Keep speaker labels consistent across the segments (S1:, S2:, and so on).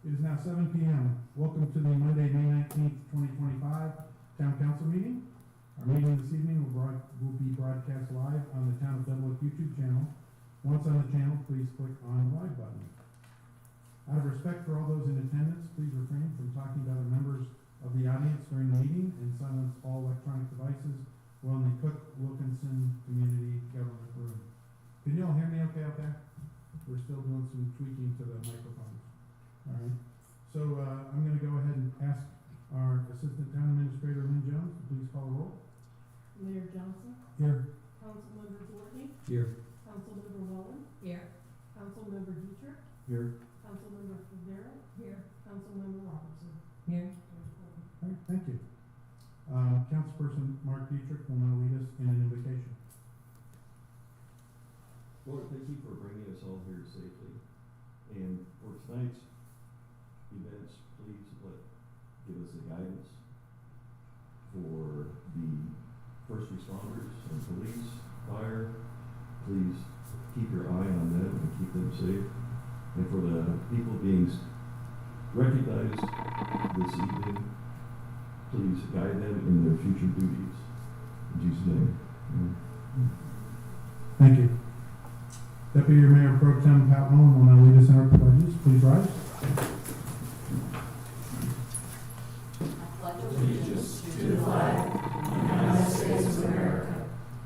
S1: It is now 7 p.m. Welcome to the Monday, May 19th, 2025 Town Council meeting. Our meeting this evening will be broadcast live on the Town of Double Oak YouTube channel. Once on the channel, please click on the live button. Out of respect for all those in attendance, please refrain from talking to other members of the audience during the meeting and silence all electronic devices while in the Cook-Wilkinson Community Government Room. Can you all hear me okay out there? We're still doing some tweaking to the microphones. All right. So I'm going to go ahead and ask our Assistant Town Administrator, Lynn Jones, to please call the roll.
S2: Mayor Johnson.
S1: Here.
S2: Councilmember Courtney.
S1: Here.
S2: Councilmember Wallen. Here. Councilmember Dietrich.
S1: Here.
S2: Councilmember Federa. Here. Councilmember Robertson.
S3: Here.
S1: All right, thank you. Councilperson Mark Dietrich will now lead us in an invocation.
S4: Lord, thank you for bringing us all here safely. And for tonight's events, please give us the guidance for the first responders and police, fire. Please keep your eye on them and keep them safe. And for the people being recognized this evening, please guide them in their future duties. In Jesus' name. Amen.
S1: Thank you. Deputy Mayor Pro Tem Pat Mullen will now lead us in our pledges. Please rise.
S5: Allegiance to the flag of the United States of America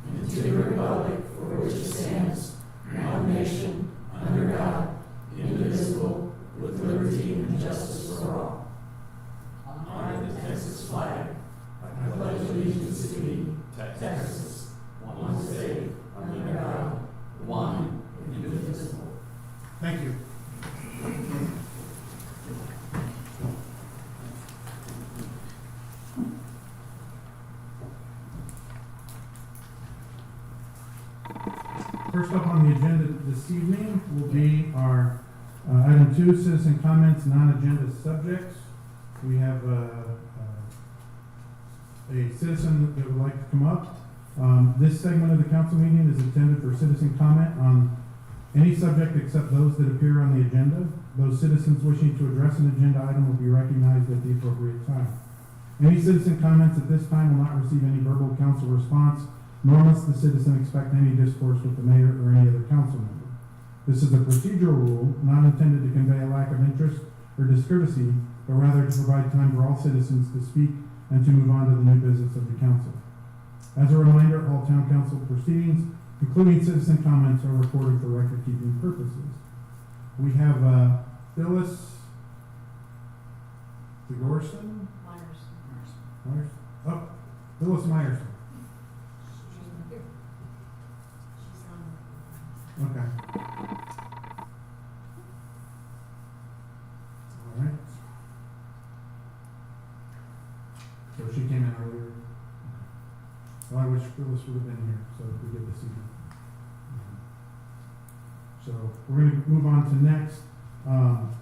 S5: and to the republic for which it stands, one nation, under God, indivisible, with liberty and justice for all. Honor the Texas flag. I pledge allegiance to thee, Texas, one state, under God, one, indivisible.
S1: Thank you. First up on the agenda this evening will be our item 2, citizen comments, non-agenda subjects. We have a citizen that would like to come up. This segment of the council meeting is intended for citizen comment on any subject except those that appear on the agenda. Those citizens wishing to address an agenda item will be recognized at the appropriate time. Any citizen comments at this time will not receive any verbal council response, nor must the citizen expect any discourse with the mayor or any other council member. This is a procedural rule not intended to convey a lack of interest or discourtesy, but rather to provide time for all citizens to speak and to move on to the new business of the council. As a reminder, all town council proceedings, including citizen comments, are recorded for record-keeping purposes. We have Phyllis Sigurdsson? Myers. Oh, Phyllis Myerson. Okay. All right. So she came in earlier. Well, I wish Phyllis would have been here, so we get to see her. So we're going to move on to next. I'm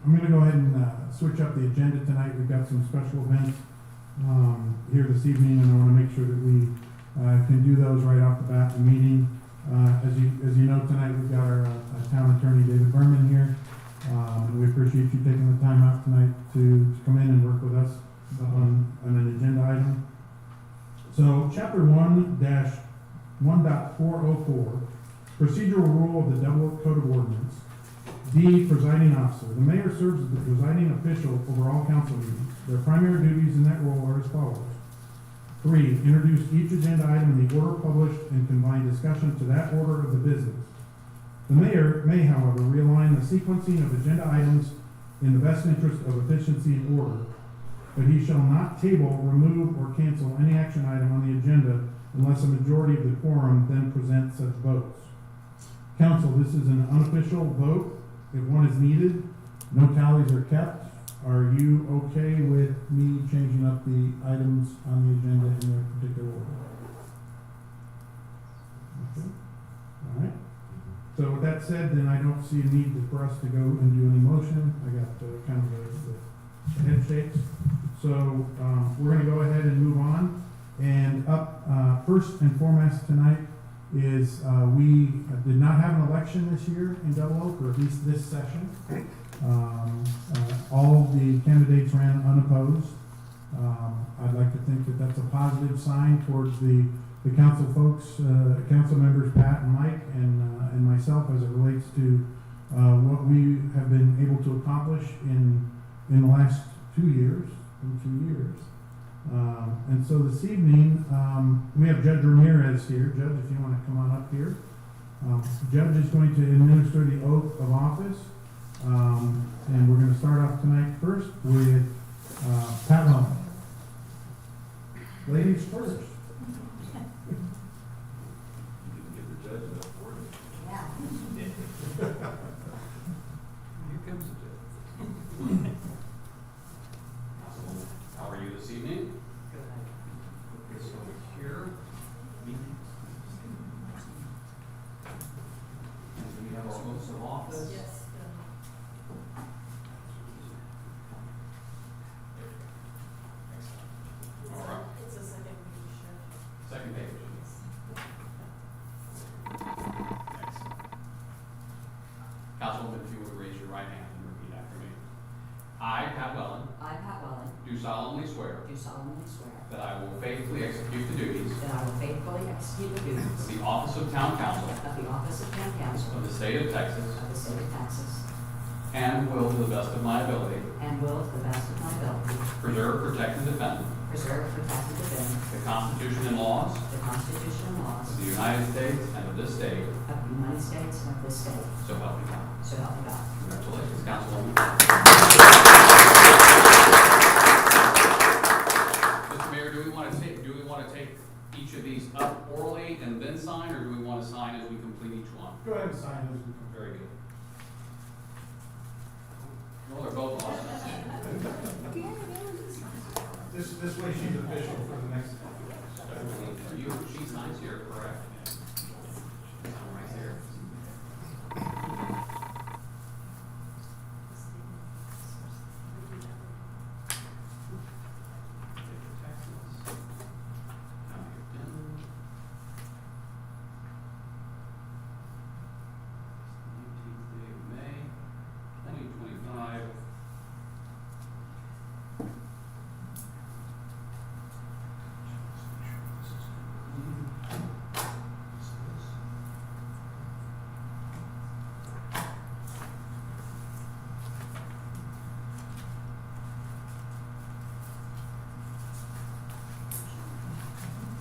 S1: going to go ahead and switch up the agenda tonight. We've got some special events here this evening, and I want to make sure that we can do those right off the bat in the meeting. As you know, tonight we've got our town attorney David Berman here, and we appreciate you taking the time out tonight to come in and work with us on an agenda item. So, Chapter 1-1.404, procedural rule of the Double Oak Code of Ordinance. D, presiding officer. The mayor serves as the presiding official over all council meetings. Their primary duties in that role are as follows. 3, introduce each agenda item in the order published and confine discussion to that order of the business. The mayor may, however, realign the sequencing of agenda items in the best interest of efficiency and order, but he shall not table, remove, or cancel any action item on the agenda unless a majority of the quorum then present such votes. Council, this is an unofficial vote. If one is needed, no tallies are kept. Are you okay with me changing up the items on the agenda in their particular order? Okay. All right. So with that said, then I don't see a need for us to go and do any motion. I got kind of the head shakes. So we're going to go ahead and move on. And up first and foremost tonight is we did not have an election this year in Double Oak, or at least this session. All the candidates ran unopposed. I'd like to think that that's a positive sign towards the council folks, council members Pat and Mike and myself as it relates to what we have been able to accomplish in the last 2 years. And so this evening, we have Judge Ramirez here. Judge, if you want to come on up here. Judge is going to administer the oath of office. And we're going to start off tonight first with Pat Long. Ladies first.
S4: Give the judge enough for it.
S5: Yeah.
S3: Here comes the judge. How are you this evening? Good. So here, and we have our oaths of office.
S2: Yes.
S3: All right,
S2: It's a second page, Sheriff.
S3: second page. Excellent. Councilwoman, if you would raise your right hand and repeat after me. I, Pat Wellen,
S5: I, Pat Wellen,
S3: do solemnly swear
S5: do solemnly swear
S3: that I will faithfully execute the duties
S5: that I will faithfully execute the duties
S3: of the office of Town Council
S5: of the office of Town Council
S3: of the State of Texas
S5: of the State of Texas,
S3: and will, to the best of my ability,
S5: and will, to the best of my ability,
S3: preserve, protect, and defend
S5: preserve, protect, and defend
S3: the Constitution and laws
S5: the Constitution and laws
S3: of the United States and of this state,
S5: of the United States and of this state,
S3: so help me God.
S5: so help me God.
S3: Congratulations, Councilwoman. Mr. Mayor, do we want to take each of these up orally and then sign, or do we want to sign as we complete each one?
S1: Go ahead and sign those.
S3: Very good. Well, they're both awesome.
S1: This way she's official for the next.
S3: She signs here, correct? Sign right here.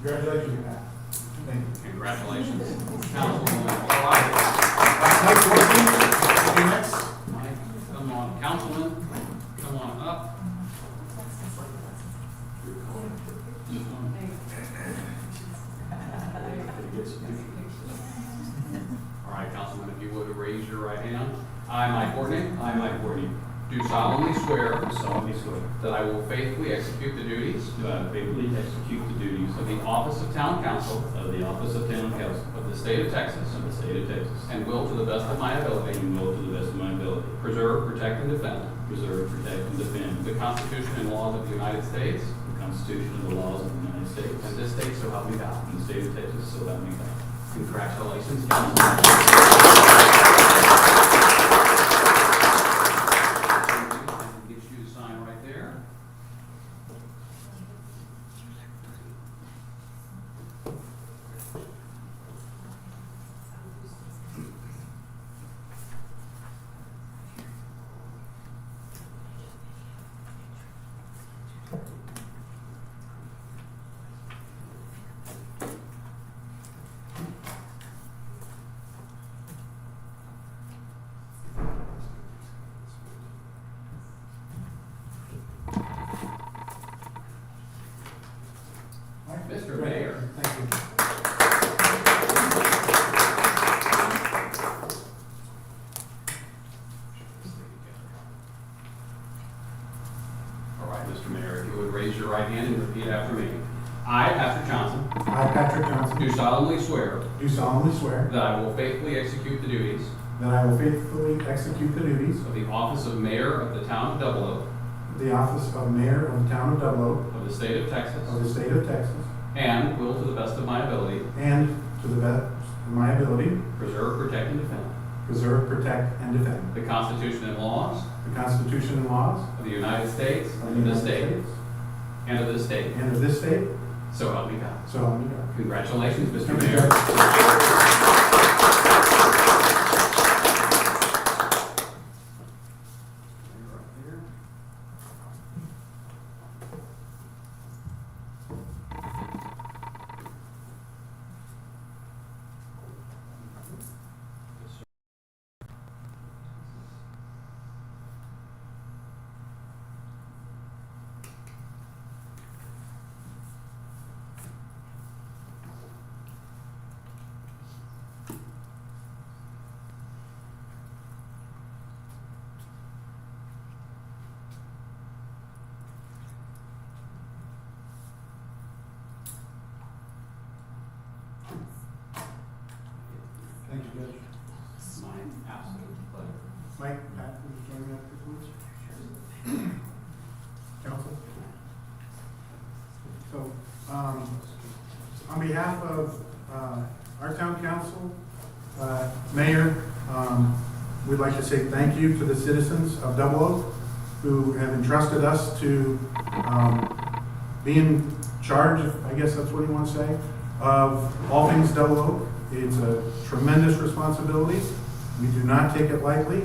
S1: Congratulations, Pat. Thank you.
S3: Congratulations, Councilwoman. All right. Mike, come on, Councilman, come on up. All right, Councilman, if you would raise your right hand. I, Mike Courtney, do solemnly swear that I will faithfully execute the duties of the office of Town Council of the State of Texas and will, to the best of my ability, preserve, protect, and defend the Constitution and laws of the United States and this state, so help me God. Congratulations, Councilman. Get you to sign right there. Mr. Mayor.
S1: Thank you.
S3: All right, Mr. Mayor, if you would raise your right hand and repeat after me. I, Patrick Johnson,
S1: I, Patrick Johnson,
S3: do solemnly swear
S1: do solemnly swear
S3: that I will faithfully execute the duties
S1: that I will faithfully execute the duties
S3: of the office of Mayor of the Town of Double Oak
S1: of the office of Mayor of the Town of Double Oak
S3: of the State of Texas
S1: of the State of Texas,
S3: and will, to the best of my ability,
S1: and to the best of my ability,
S3: preserve, protect, and defend
S1: preserve, protect, and defend
S3: the Constitution and laws
S1: the Constitution and laws
S3: of the United States
S1: of
S3: and
S1: the
S3: of this
S1: United
S3: state,
S1: States
S3: and of this state.
S1: and of this state,
S3: So help me God.
S1: so help me God.
S3: Congratulations, Mr.
S1: Thank you,
S3: Mayor.
S1: Judge. Thank you, Judge.
S3: My absolute pleasure.
S1: Mike, Pat, would you join me up here, please? Council? So, on behalf of our town council, mayor, we'd like to say thank you to the citizens of Double Oak who have entrusted us to be in charge, I guess that's what you want to say, of all things Double Oak. It's a tremendous responsibility. We do not take it lightly.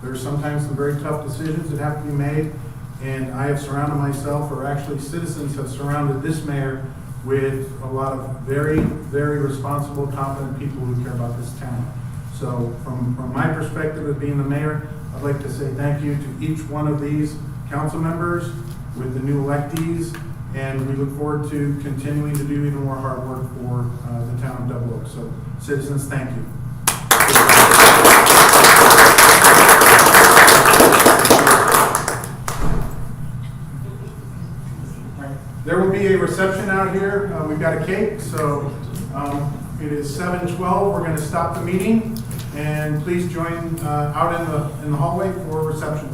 S1: There's sometimes some very tough decisions that have to be made, and I have surrounded myself, or actually citizens have surrounded this mayor with a lot of very, very responsible, competent people who care about this town. So from my perspective of being the mayor, I'd like to say thank you to each one of these council members with the new electees, and we look forward to continuing to do even more hard work for the town of Double Oak. So citizens, thank you. There will be a reception out here. We've got a cake, so it is 7:12. We're going to stop the meeting, and please join out in the hallway for reception.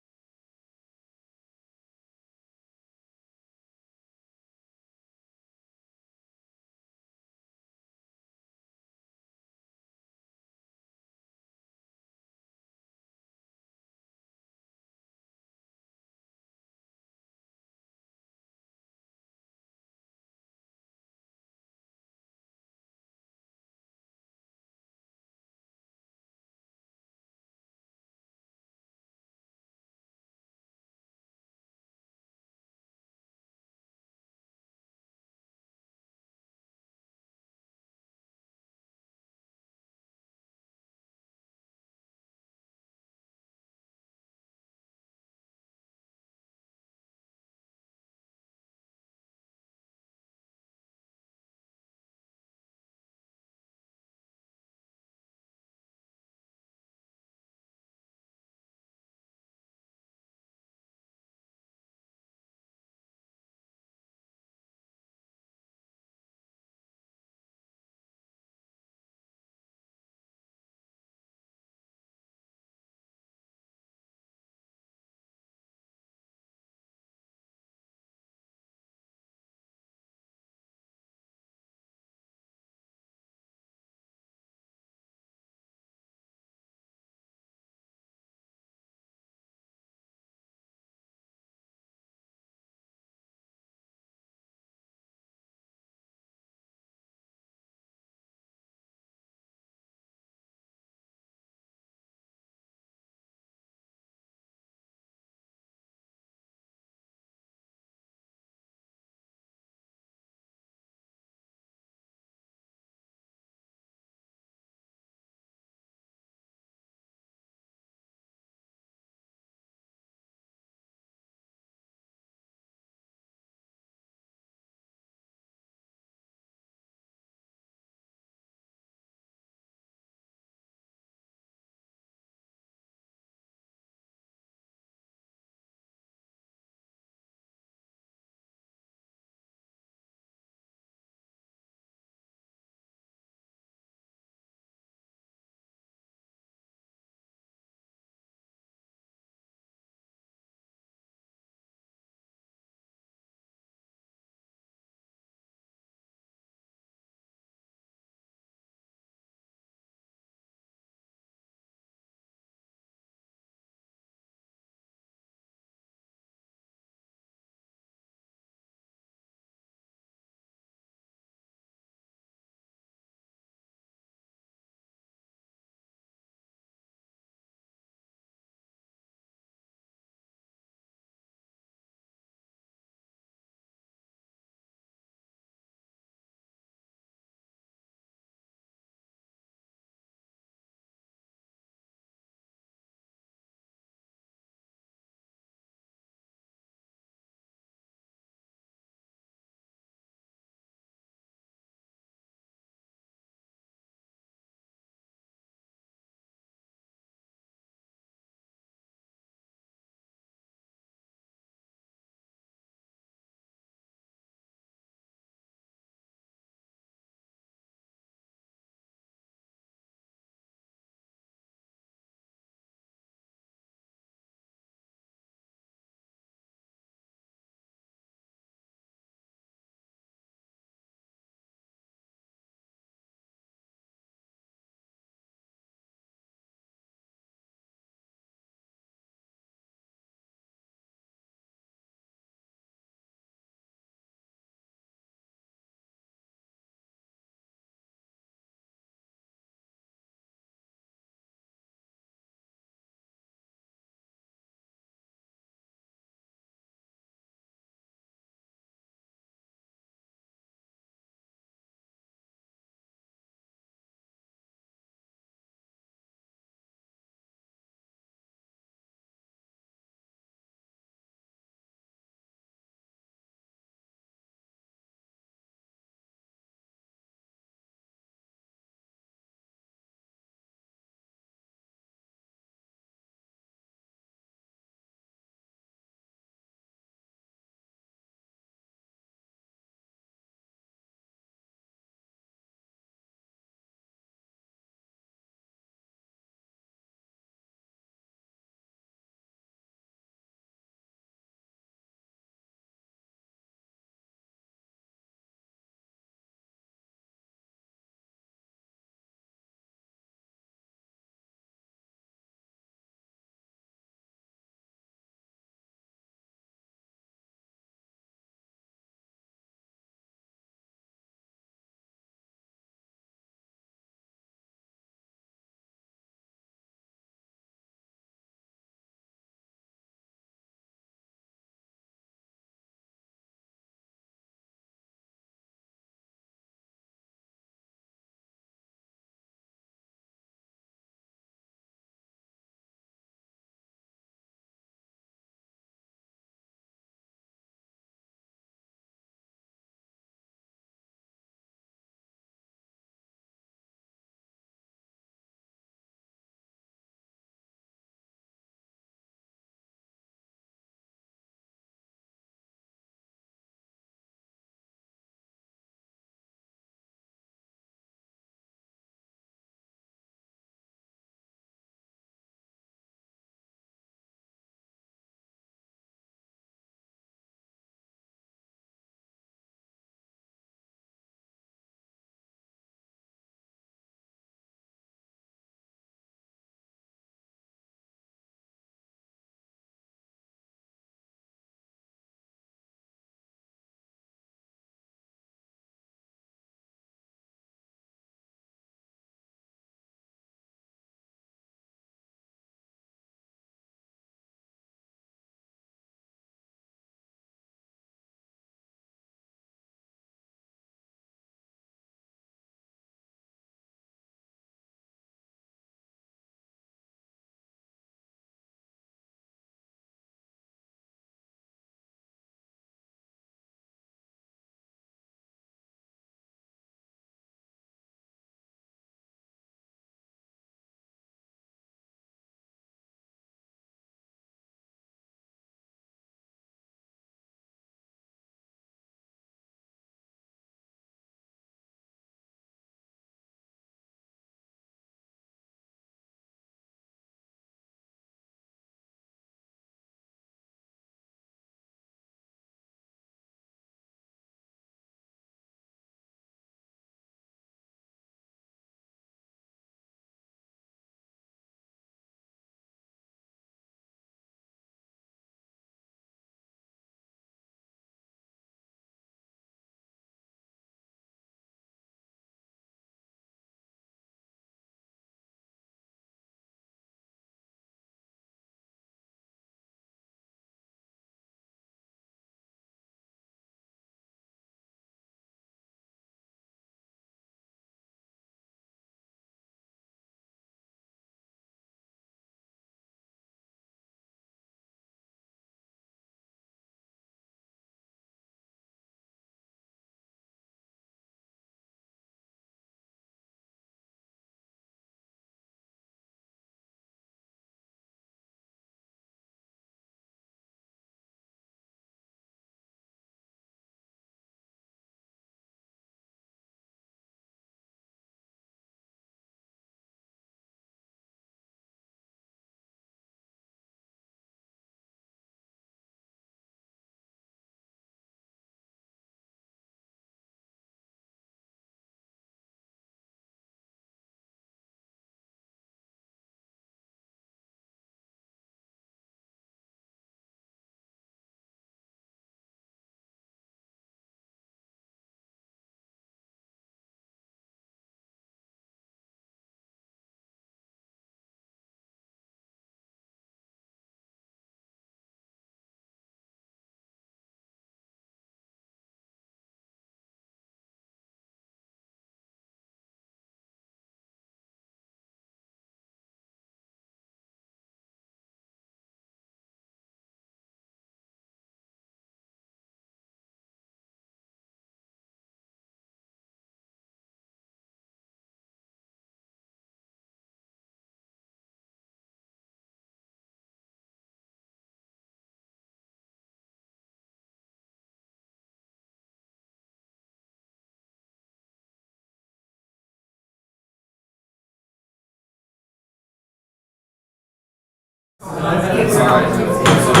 S1: Right, folks, we're gonna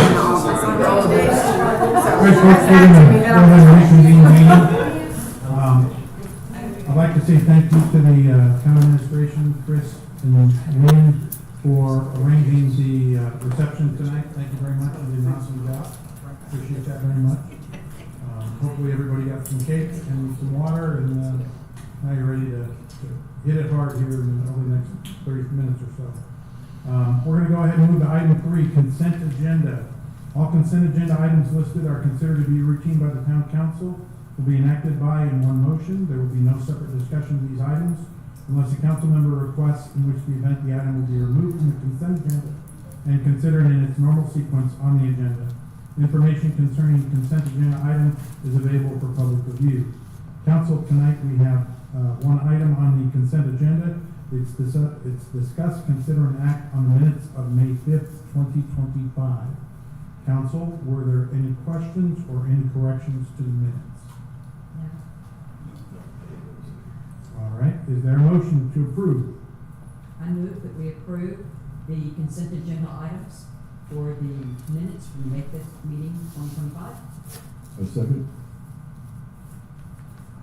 S1: go ahead and reconvene the meeting. I'd like to say thank you to the town administration, Chris and Lynn, for arranging the reception tonight. Thank you very much. You did an awesome job. Appreciate that very much. Hopefully everybody got some cake and some water, and now you're ready to hit it hard here in over the next 30 minutes or so. We're going to go ahead and move to item 3, consent agenda. All consent agenda items listed are considered to be routine by the town council, will be enacted by in one motion. There will be no separate discussion of these items unless a council member requests, in which the event the item will be removed from the consent agenda and considered in its normal sequence on the agenda. Information concerning the consent agenda item is available for public review. Council, tonight we have one item on the consent agenda. It's discuss, consider, and act on the minutes of May 5th, 2025. Council, were there any questions or any corrections to the minutes? All right, is there a motion to approve?
S6: I move that we approve the consent agenda items for the minutes from the May 5th meeting, 2025.
S4: A second?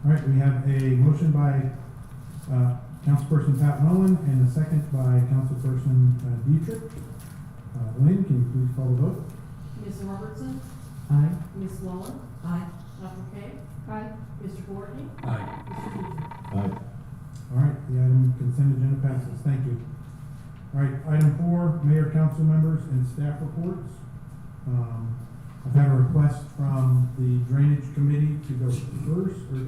S1: All right, we have a motion by Councilperson Pat Nolan and a second by Councilperson Dietrich. Lynn, can you please call the vote?
S2: Ms. Robertson,
S6: Aye.
S2: Ms. Wallen,
S6: Aye.
S2: Dr. K. Aye. Mr. Courtney,
S3: Aye.
S2: Mr. Teacher.
S4: Aye.
S1: All right, the item consent agenda passes. Thank you. All right, item 4, mayor, council members, and staff reports. I've had a request from the drainage committee to go first, the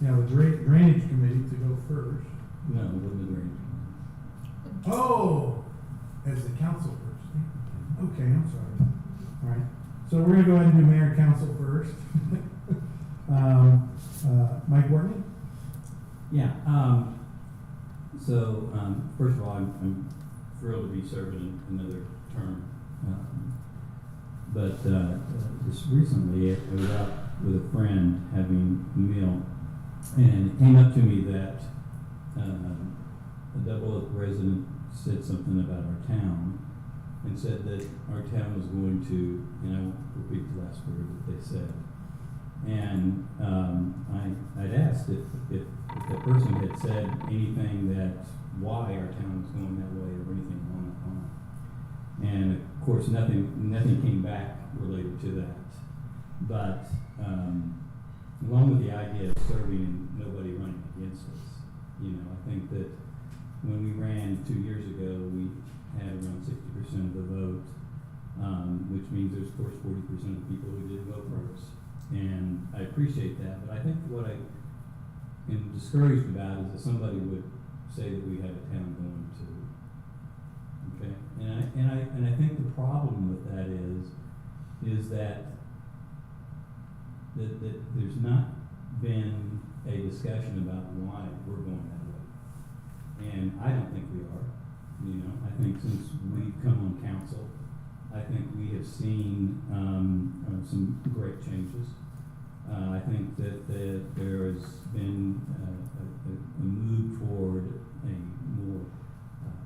S1: drainage committee to go first.
S4: No, it wasn't the drainage.
S1: Oh, as the council first. Okay, I'm sorry. All right, so we're gonna go ahead and do mayor and council first. Mike Wortney?
S7: Yeah, first of all, I'm thrilled to be serving another term. But just recently, I was out with a friend having a meal, and it came up to me that a Double Oak resident said something about our town, and said that our town was going to, and I won't repeat the last word that they said. And I'd asked if the person had said anything that why our town was going that way or anything along that line. And of course, nothing came back related to that. But along with the idea of serving and nobody running against us, I think that when we ran 2 years ago, we had around 60% of the vote, which means there's of course 40% of people who didn't vote for us. And I appreciate that, but I think what I am discouraged about is that somebody would say that we have a town going to. Okay, and I think the problem with that is that there's not been a discussion about why we're going that way, and I don't think we are. I think since we've come on council, I think we have seen some great changes. I think that there has been a move toward a more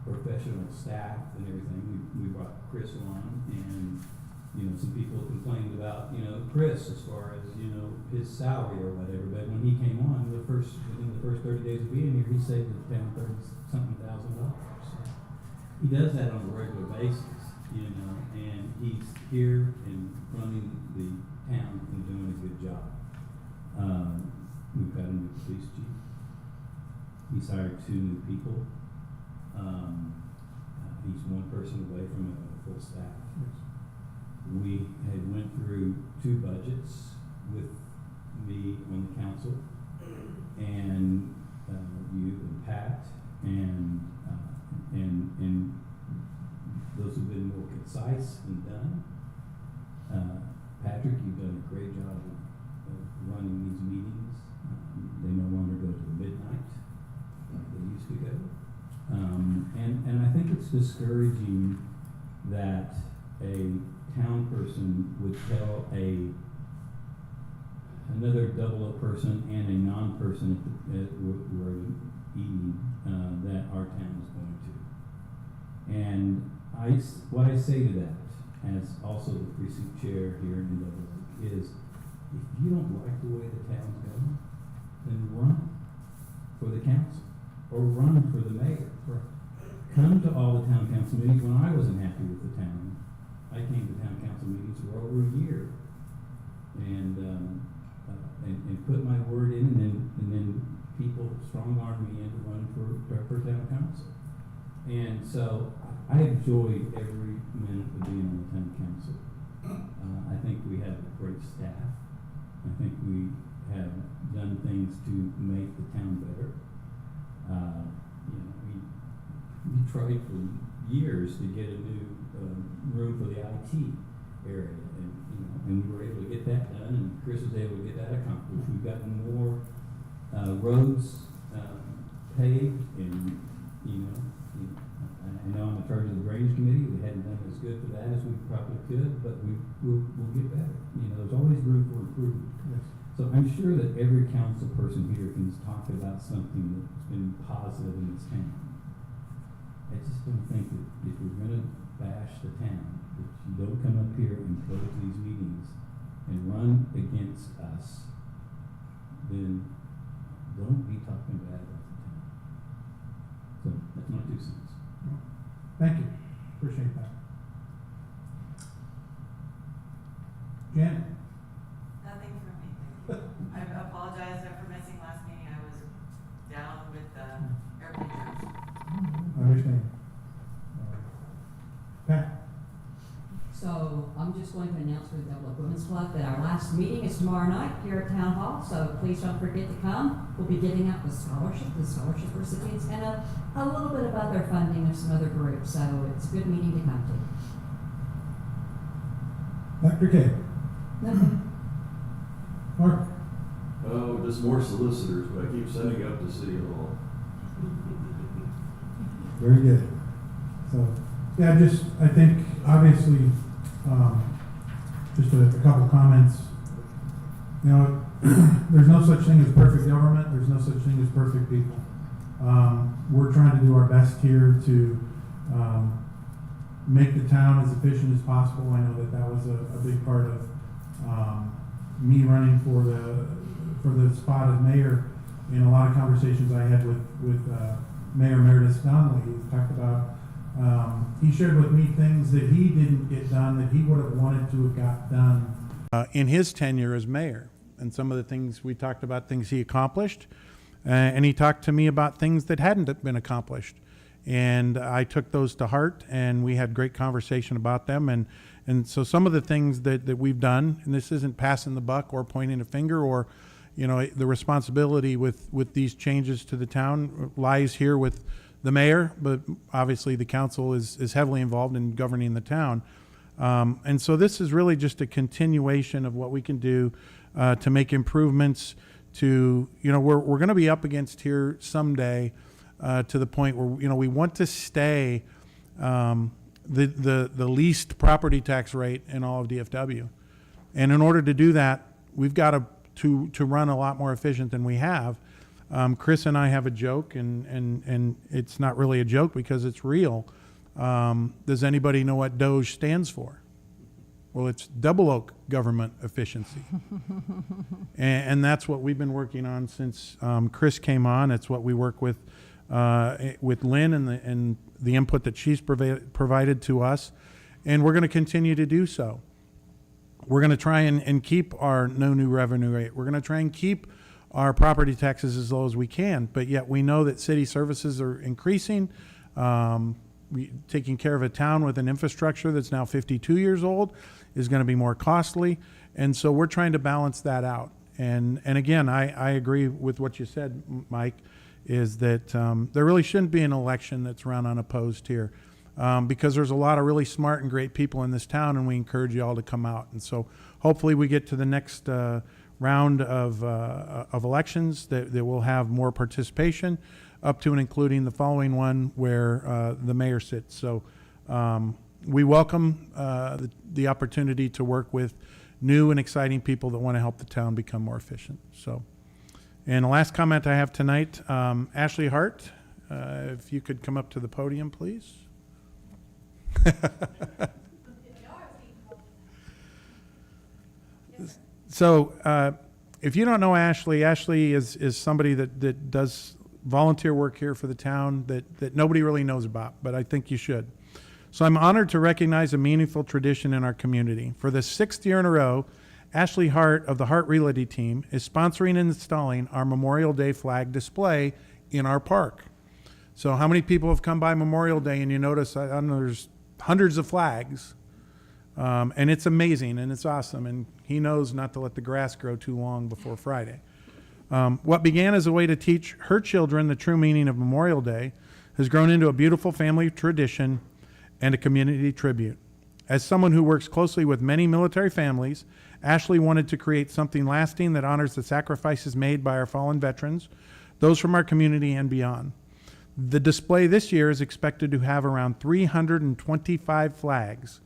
S7: professional staff and everything. We brought Chris on, and some people complained about Chris as far as his salary or whatever. But when he came on, within the first 30 days of being here, he saved the town $30-something thousand. So he does that on a regular basis, and he's here and running the town and doing a good job. We've got a new police chief. He's hired 2 new people. He's one person away from a full staff. We had went through 2 budgets with me on the council, and you and Pat, and those have been more concise and done. Patrick, you've done a great job of running these meetings. They no longer go to midnight like they used to go. And I think it's discouraging that a town person would tell another Double Oak person and a non-person who are eating that our town is going to. And what I say to that, as also the precinct chair here in Double Oak, is if you don't like the way the town's going, then run for the council or run for the mayor. Come to all the town council meetings. When I wasn't happy with the town, I came to town council meetings for over a year and put my word in, and then people strong armed me into running for town council. And so I enjoyed every minute of being on the town council. I think we have a great staff. I think we have done things to make the town better. We tried for years to get a new room for the IT area, and we were able to get that done, and Chris was able to get that accomplished. We've gotten more roads paved, and I know I'm in charge of the drainage committee. We hadn't done as good for that as we probably could, but we'll get better. There's always room for improvement.
S1: Yes.
S7: So I'm sure that every council person here can talk about something that's been positive in this town. I just don't think that if we're gonna bash the town, that you don't come up here and go to these meetings and run against us, then don't be talking bad about the town. So that's my 2 cents.
S1: Thank you, appreciate that. Janet?
S8: Nothing from me. I apologize for missing last meeting. I was down with airplane trips.
S1: I understand. Pat?
S6: So I'm just going to announce for the Double Oak Women's Club that our last meeting is tomorrow night here at Town Hall, so please don't forget to come. We'll be giving out the scholarship recipients, and a little bit of other funding of some other groups, so it's a good meeting to come to.
S1: Dr. K?
S6: Nothing.
S1: Mark?
S4: Oh, just more solicitors, but I keep sending up to City Hall.
S1: Very good. So, yeah, I think, obviously, just a couple comments. There's no such thing as perfect government. There's no such thing as perfect people. We're trying to do our best here to make the town as efficient as possible. I know that was a big part of me running for the spot of mayor. In a lot of conversations I had with Mayor Meredith Donnelly, he talked about, he shared with me things that he didn't get done that he would have wanted to have got done in his tenure as mayor. And some of the things we talked about, things he accomplished, and he talked to me about things that hadn't been accomplished. And I took those to heart, and we had great conversation about them. And so some of the things that we've done, and this isn't passing the buck or pointing a finger or, the responsibility with these changes to the town lies here with the mayor, but obviously the council is heavily involved in governing the town. And so this is really just a continuation of what we can do to make improvements to, we're going to be up against here someday to the point where, we want to stay the least property tax rate in all of DFW. And in order to do that, we've got to run a lot more efficient than we have. Chris and I have a joke, and it's not really a joke because it's real. Does anybody know what DOGE stands for? Well, it's Double Oak Government Efficiency. and that's what we've been working on since Chris came on. It's what we work with Lynn and the input that she's provided to us. And we're going to continue to do so. We're going to try and keep our no new revenue rate. We're going to try and keep our property taxes as low as we can, but yet we know that city services are increasing. Taking care of a town with an infrastructure that's now 52 years old is going to be more costly, and so we're trying to balance that out. And again, I agree with what you said, Mike, is that there really shouldn't be an election that's run unopposed here. Because there's a lot of really smart and great people in this town, and we encourage you all to come out. And so hopefully we get to the next round of elections that we'll have more participation, up to and including the following one where the mayor sits. So we welcome the opportunity to work with new and exciting people that want to help the town become more efficient. So, and the last comment I have tonight, Ashley Hart, if you could come up to the podium, please. So, if you don't know Ashley, Ashley is somebody that does volunteer work here for the town that nobody really knows about, but I think you should. So I'm honored to recognize a meaningful tradition in our community. For the 6th year in a row, Ashley Hart of the Hart Realty Team is sponsoring and installing our Memorial Day flag display in our park. So how many people have come by Memorial Day and you notice, I don't know, there's hundreds of flags. And it's amazing and it's awesome. And he knows not to let the grass grow too long before Friday. What began as a way to teach her children the true meaning of Memorial Day has grown into a beautiful family tradition and a community tribute. As someone who works closely with many military families, Ashley wanted to create something lasting that honors the sacrifices made by our fallen veterans, those from our community and beyond. The display this year is expected to have around 325 flags.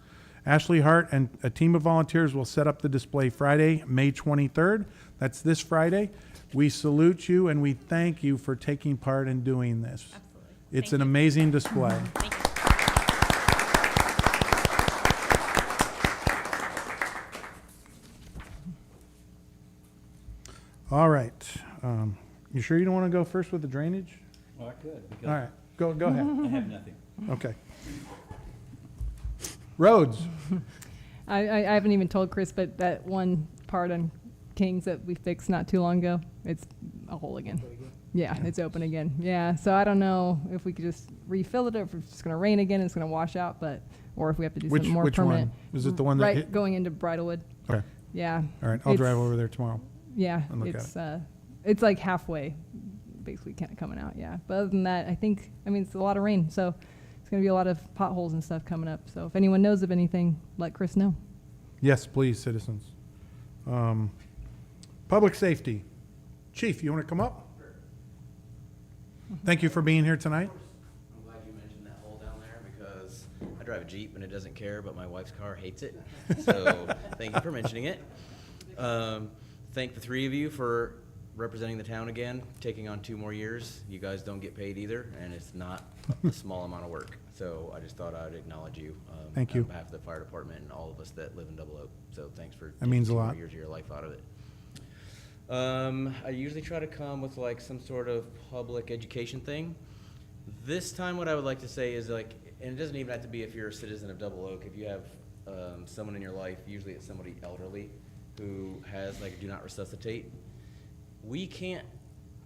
S1: Ashley Hart and a team of volunteers will set up the display Friday, May 23rd. That's this Friday. We salute you and we thank you for taking part in doing this.
S9: Absolutely.
S1: It's
S9: Thank
S1: an
S9: you.
S1: amazing display.
S9: Thank you.
S1: All right. You sure you don't want to go first with the drainage?
S7: Well, I could, because
S1: All right, go ahead.
S7: I have nothing.
S1: Okay. Roads.
S10: I haven't even told Chris, but that one part on Kings that we fixed not too long ago, it's a hole again. Yeah, it's open again. Yeah, so I don't know if we could just refill it or if it's just going to rain again, it's going to wash out, but or if we have to do something more
S1: Which
S10: permanent.
S1: one? Is it the one that
S10: right
S1: hit?
S10: going into Bridlewood?
S1: Okay.
S10: Yeah.
S1: All right, I'll
S10: It's-
S1: drive over there tomorrow.
S10: Yeah,
S1: and look at
S10: it's like halfway, basically kind of coming out. Yeah, but other than that, I mean it's a lot of rain, so it's going to be a lot of potholes and stuff coming up. So if anyone knows of anything, let Chris know.
S1: Yes, please, citizens. Public safety. Chief, you want to come up? Thank you for being here tonight.
S11: I'm glad you mentioned that hole down there because I drive a Jeep and it doesn't care, but my wife's car hates it. So thank you for mentioning it. Thank the three of you for representing the town again, taking on 2 more years. You guys don't get paid either, and it's not a small amount of work. So I just thought I'd acknowledge you.
S1: Thank you.
S11: On behalf of the fire department and all of us that live in Double Oak. So thanks for
S1: That means a
S11: taking 2
S1: lot.
S11: more years of your life out of it. I usually try to come with like some sort of public education thing. This time what I would like to say is like, and it doesn't even have to be if you're a citizen of Double Oak, if you have someone in your life, usually it's somebody elderly who has like do not resuscitate. We can't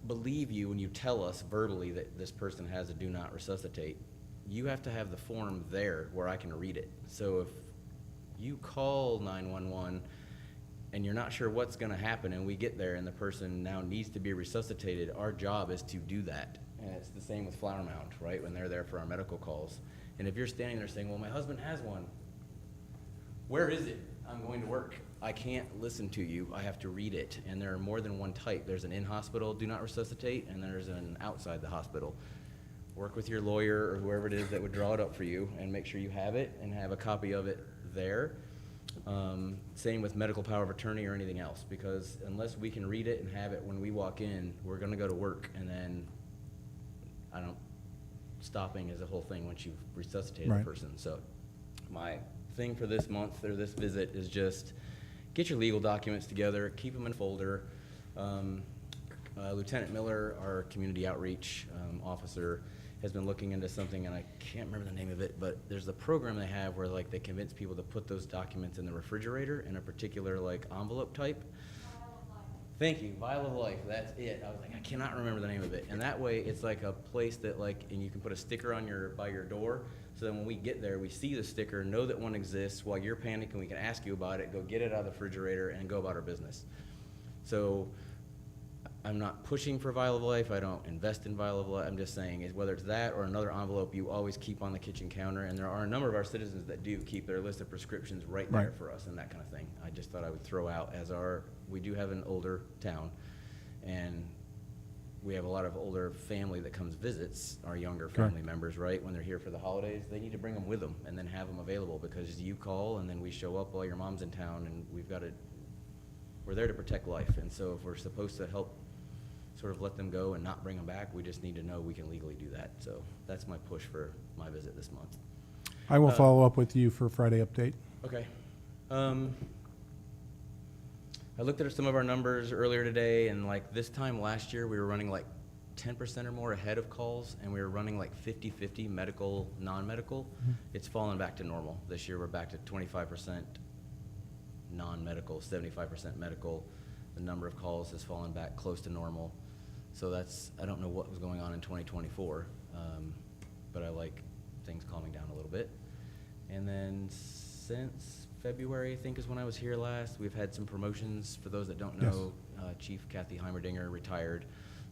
S11: believe you when you tell us verbally that this person has a do not resuscitate. You have to have the form there where I can read it. So if you call 911 and you're not sure what's going to happen and we get there and the person now needs to be resuscitated, our job is to do that. And it's the same with Flower Mound, right, when they're there for our medical calls. And if you're standing there saying, well, my husband has one, where is it? I'm going to work. I can't listen to you. I have to read it. And there are more than one type. There's an in-hospital do not resuscitate, and there's an outside the hospital. Work with your lawyer or whoever it is that would draw it up for you and make sure you have it and have a copy of it there. Same with medical power of attorney or anything else, because unless we can read it and have it when we walk in, we're going to go to work, and then stopping is a whole thing once you've resuscitated
S1: Right.
S11: the person. So my thing for this month or this visit is just get your legal documents together, keep them in a folder. Lieutenant Miller, our community outreach officer, has been looking into something, and I can't remember the name of it, but there's a program they have where like they convince people to put those documents in the refrigerator in a particular like envelope type. Thank you, Vial of Life, that's it. I was like, I cannot remember the name of it. And that way it's like a place that like, and you can put a sticker on by your door, so then when we get there, we see the sticker, know that one exists. While you're panicking, we can ask you about it, go get it out of the refrigerator, and go about our business. So I'm not pushing for Vial of Life. I don't invest in Vial of Life. I'm just saying is whether it's that or another envelope you always keep on the kitchen counter. And there are a number of our citizens that do keep their list of prescriptions right there
S1: Right.
S11: for us and that kind of thing. I just thought I would throw out we do have an older town, and we have a lot of older family that comes visits our younger family members, right? When they're here for the holidays, they need to bring them with them and then have them available, because you call and then we show up while your mom's in town, and we're there to protect life. And so if we're supposed to help sort of let them go and not bring them back, we just need to know we can legally do that. So that's my push for my visit this month.
S1: I will
S11: Uh,
S1: follow up with you for Friday update.
S11: Okay. I looked at some of our numbers earlier today, and like this time last year, we were running like 10% or more ahead of calls, and we were running like 50-50 medical, non-medical. It's fallen back to normal. This year, we're back to 25% non-medical, 75% medical. The number of calls has fallen back close to normal. So that's, I don't know what was going on in 2024, but I like things calming down a little bit. And then since February, I think is when I was here last, we've had some promotions. For those that don't know, Chief Kathy Heimerdinger retired.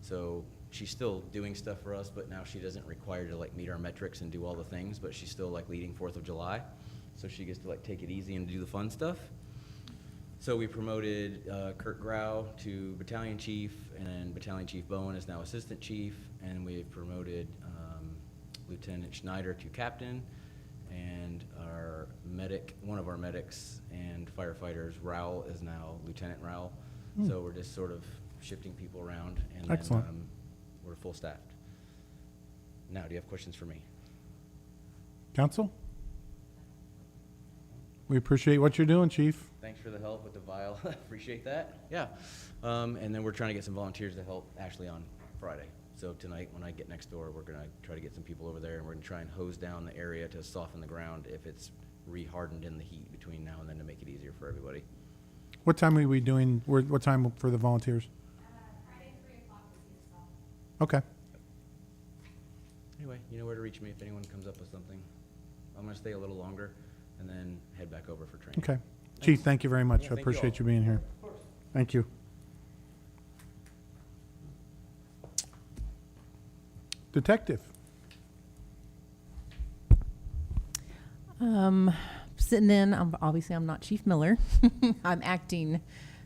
S11: So she's still doing stuff for us, but now she doesn't require to like meet our metrics and do all the things, but she's still like leading 4th of July. So she gets to like take it easy and do the fun stuff. So we promoted Kurt Grau to battalion chief, and Battalion Chief Bowen is now assistant chief, and we've promoted Lieutenant Schneider to captain, and our medic, one of our medics and firefighters, Rowell, is now Lieutenant Rowell. So we're just sort of shifting people around, and
S1: Excellent.
S11: then we're full staffed. Now, do you have questions for me?
S1: Council? We appreciate what you're doing, Chief.
S11: Thanks for the help with the vial. Appreciate that. Yeah. And then we're trying to get some volunteers to help Ashley on Friday. So tonight, when I get next door, we're going to try to get some people over there, and we're going to try and hose down the area to soften the ground if it's re-hardened in the heat between now and then, to make it easier for everybody.
S1: What time are we doing, what time for the volunteers?
S6: Friday, 3 o'clock is the install.
S1: Okay.
S11: Anyway, you know where to reach me if anyone comes up with something. I'm going to stay a little longer and then head back over for training.
S1: Okay. Chief, thank you very much.
S11: Yeah,
S1: I
S11: thank you
S1: appreciate
S11: all.
S1: you being here.
S11: Of course.
S1: Thank you. Detective.
S2: Sitting in, I'm not Chief Miller. I'm acting,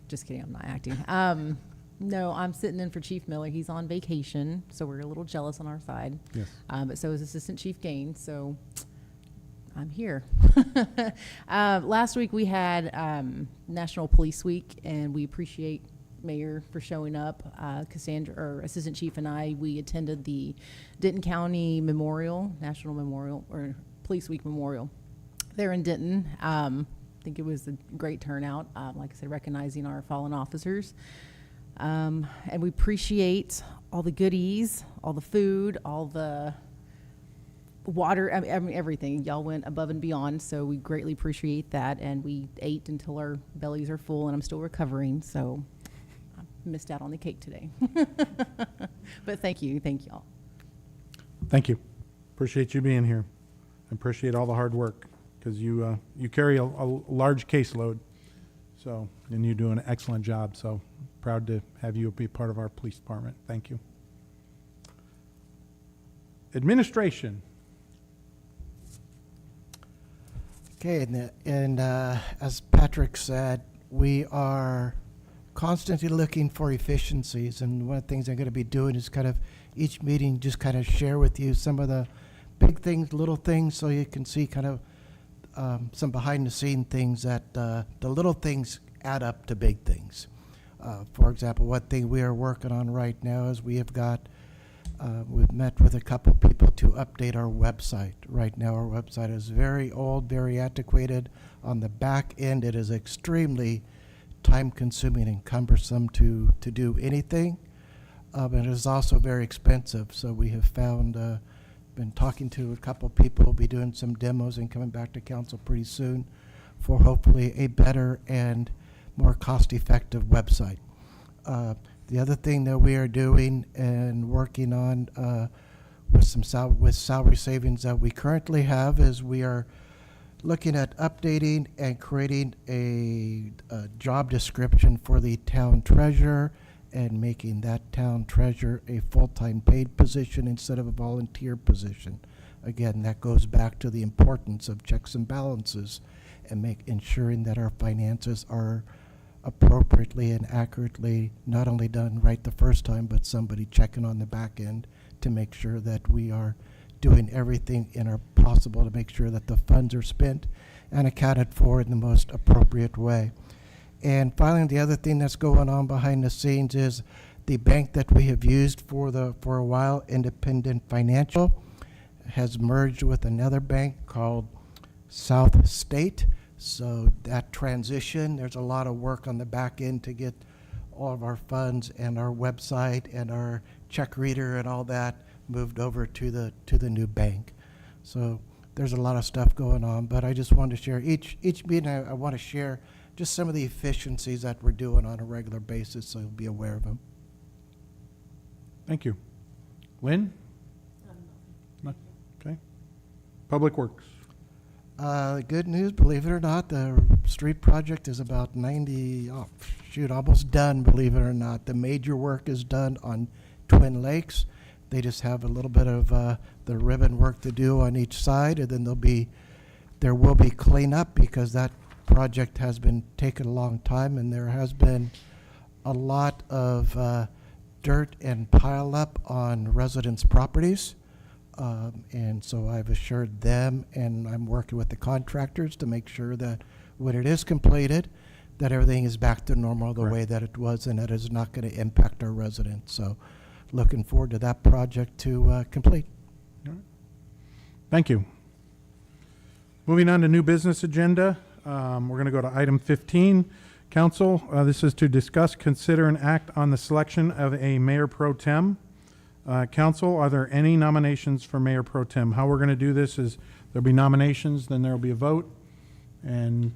S2: just kidding, I'm not acting. No, I'm sitting in for Chief Miller. He's on vacation, so we're a little jealous on our side.
S1: Yes.
S2: But so is Assistant Chief Gaines, so I'm here. Last week we had National Police Week, and we appreciate Mayor for showing up. Cassandra, or Assistant Chief, and I, we attended the Denton County Memorial, National Memorial, or Police Week Memorial there in Denton. I think it was a great turnout, like I said, recognizing our fallen officers. And we appreciate all the goodies, all the food, all the water, I mean everything. Y'all went above and beyond, so we greatly appreciate that. And we ate until our bellies are full, and I'm still recovering, so I missed out on the cake today. But thank y'all.
S1: Thank you. Appreciate you being here. I appreciate all the hard work, because you carry a large caseload. So, and you do an excellent job. So proud to have you be part of our police department. Thank you. Administration.
S9: Okay, and as Patrick said, we are constantly looking for efficiencies, and one of the things I'm going to be doing is kind of each meeting just kind of share with you some of the big things, little things, so you can see kind of some behind the scene things that the little things add up to big things. For example, one thing we are working on right now is we've met with a couple people to update our website. Right now our website is very old, very antiquated. On the back end it is extremely time consuming and cumbersome to do anything. And it is also very expensive. So we have found, been talking to a couple people, be doing some demos and coming back to council pretty soon for hopefully a better and more cost-effective website. The other thing that we are doing and working on with salary savings that we currently have is we are looking at updating and creating a job description for the town treasurer and making that town treasurer a full-time paid position instead of a volunteer position. Again, that goes back to the importance of checks and balances and ensuring that our finances are appropriately and accurately not only done right the first time, but somebody checking on the back end to make sure that we are doing everything in our possible to make sure that the funds are spent and accounted for in the most appropriate way. And finally, the other thing that's going on behind the scenes is the bank that we have used for a while, Independent Financial, has merged with another bank called South State. So that transition, there's a lot of work on the back end to get all of our funds and our website and our check reader and all that moved over to the new bank. So there's a lot of stuff going on, but I just wanted to share each meeting. I want to share just some of the efficiencies that we're doing on a regular basis, so you'll be aware of them.
S1: Thank you. Lynn? No. Okay. Public Works.
S9: Good news, believe it or not, the street project is about almost done, believe it or not. The major work is done on Twin Lakes. They just have a little bit of the ribbon work to do on each side, and then there will be cleanup because that project has been taking a long time, and there has been a lot of dirt and pile up on residents' properties. And so I've assured them, and I'm working with the contractors to make sure that when it is completed, that everything is back to normal the way that it was, and that it's not going to impact our residents. So looking forward to that project to complete.
S1: All right. Thank you. Moving on to new business agenda, we're going to go to item 15. Council, this is to discuss, consider, and act on the selection of a mayor pro tem. Council, are there any nominations for mayor pro tem? How we're going to do this is there'll be nominations, then there'll be a vote, and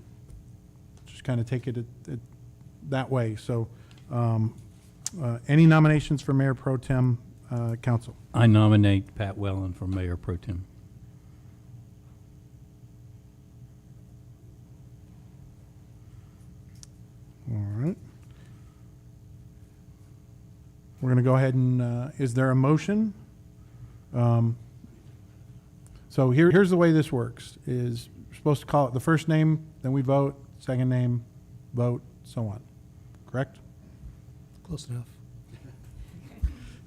S1: just kind of take it that way. So any nominations for mayor pro tem, council?
S7: I nominate Pat Wellen for mayor pro tem.
S1: All right. We're going to go ahead and, is there a motion? So here's the way this works, is we're supposed to call it the first name, then we vote, second name, vote, so on. Correct?
S12: Close enough.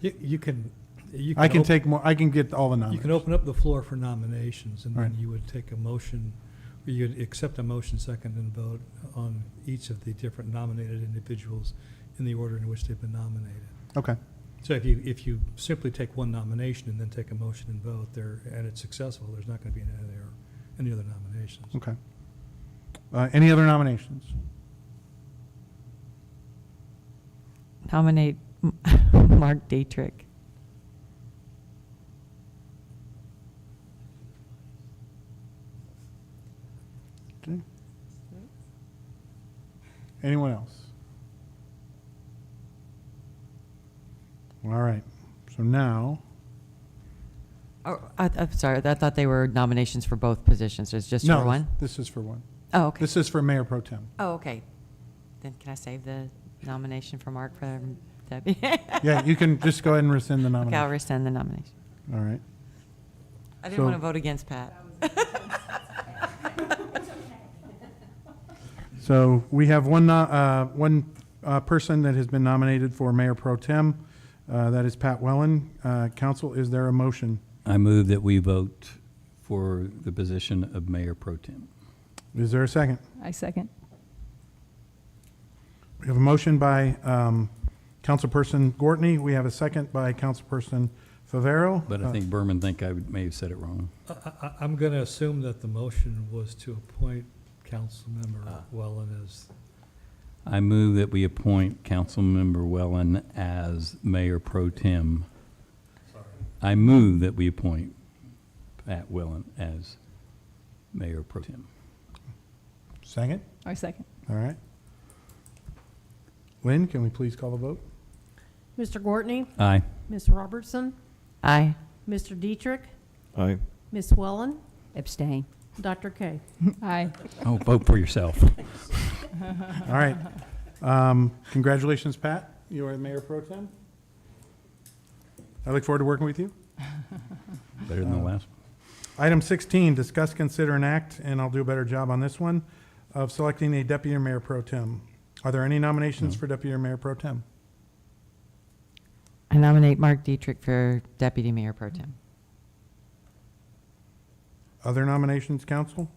S12: You can.
S1: I can take more, I can get all the
S12: You
S1: nominations.
S12: can open up the floor for nominations, and then
S1: Right.
S12: you would take a motion, or you'd accept a motion second and vote on each of the different nominated individuals in the order in which they've been nominated.
S1: Okay.
S12: So if you simply take one nomination and then take a motion and vote there, and it's successful, there's not going to be any other nominations.
S1: Okay. Any other nominations?
S13: Nominate Mark Dietrich.
S1: Okay. Anyone else? All right. So now,
S13: Oh, I'm sorry, I thought they were nominations for both positions. It's just for
S1: no,
S13: one?
S1: this is for one.
S13: Oh, okay.
S1: This is for mayor pro tem.
S13: Oh, okay. Then can I save the nomination for Mark for Debbie?
S1: Yeah, you can just go ahead and rescind the
S13: Okay, I'll
S1: nomination.
S13: rescind the nomination.
S1: All right.
S13: I didn't
S1: So-
S13: want to vote against Pat.
S1: So we have one person that has been nominated for mayor pro tem. That is Pat Wellen. Council, is there a motion?
S7: I move that we vote for the position of mayor pro tem.
S1: Is there a second?
S10: I second.
S1: We have a motion by Councilperson Gortney. We have a second by Councilperson Favero.
S7: But I think Berman may have said it wrong.
S12: I'm going to assume that the motion was to appoint Councilmember Wellen as,
S7: I move that we appoint Councilmember Wellen as mayor pro tem. I move that we appoint Pat Wellen as mayor pro tem.
S1: Second?
S10: I second.
S1: All right. Lynn, can we please call the vote?
S14: Mr. Gortney,
S7: Aye.
S14: Ms. Robertson,
S13: Aye.
S14: Mr. Dietrich,
S4: Aye.
S14: Ms. Wellen,
S13: Abstain.
S14: Dr. K.
S10: Aye.
S7: Oh, vote for yourself.
S1: All right. Congratulations, Pat. You are the mayor pro tem. I look forward to working with you.
S7: Better than the last one.
S1: Item 16, discuss, consider, and act, and I'll do a better job on this one, of selecting a deputy mayor pro tem. Are there any nominations for deputy mayor pro tem?
S13: I nominate Mark Dietrich for Deputy Mayor Pro Tem.
S1: Other nominations, council?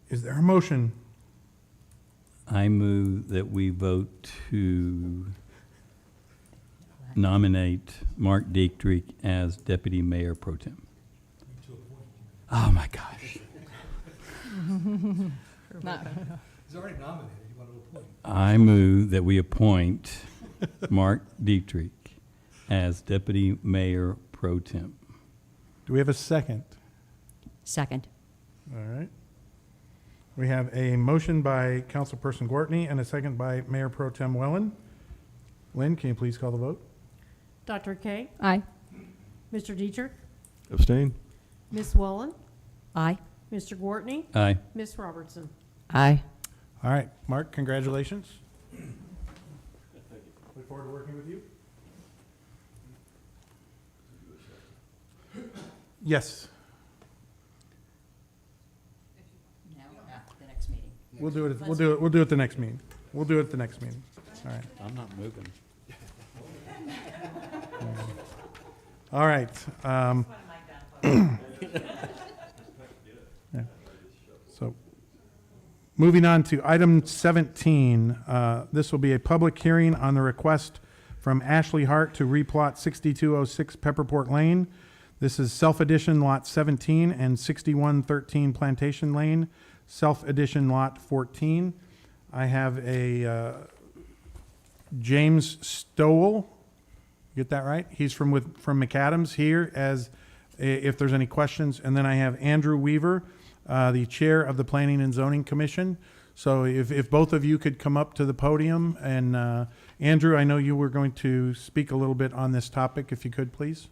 S1: Is there a motion?
S7: I move that we vote to nominate Mark Dietrich as Deputy Mayor Pro Tem. Oh, my gosh.
S10: Not-
S12: He's already nominated. You want to appoint?
S7: I move that we appoint Mark Dietrich as Deputy Mayor Pro Tem.
S1: Do we have a second?
S13: Second.
S1: All right. We have a motion by Councilperson Gortney and a second by Mayor Pro Tem Wellen. Lynn, can you please call the vote?
S14: Dr. K,
S10: Aye.
S14: Mr. Dietrich,
S4: Abstain?
S14: Miss Welland,
S13: Aye.
S14: Mr. Gortney,
S7: Aye.
S14: Miss Robertson.
S13: Aye.
S1: All right, Mark, congratulations. Look forward to working with you. Yes,
S6: Now, after the next meeting.
S1: we'll do it at the next meeting. We'll do it at the next meeting. All right.
S7: I'm not moving.
S1: All right. Yeah. So, moving on to item 17. This will be a public hearing on the request from Ashley Hart to replot 6206 Pepperport Lane. This is self-addition lot 17 and 6113 Plantation Lane, self-addition lot 14. I have a James Stowell. Get that right? He's from McAdams here as if there's any questions. And then I have Andrew Weaver, the chair of the Planning and Zoning Commission. So if both of you could come up to the podium. And Andrew, I know you were going to speak a little bit on this topic, if you could, please.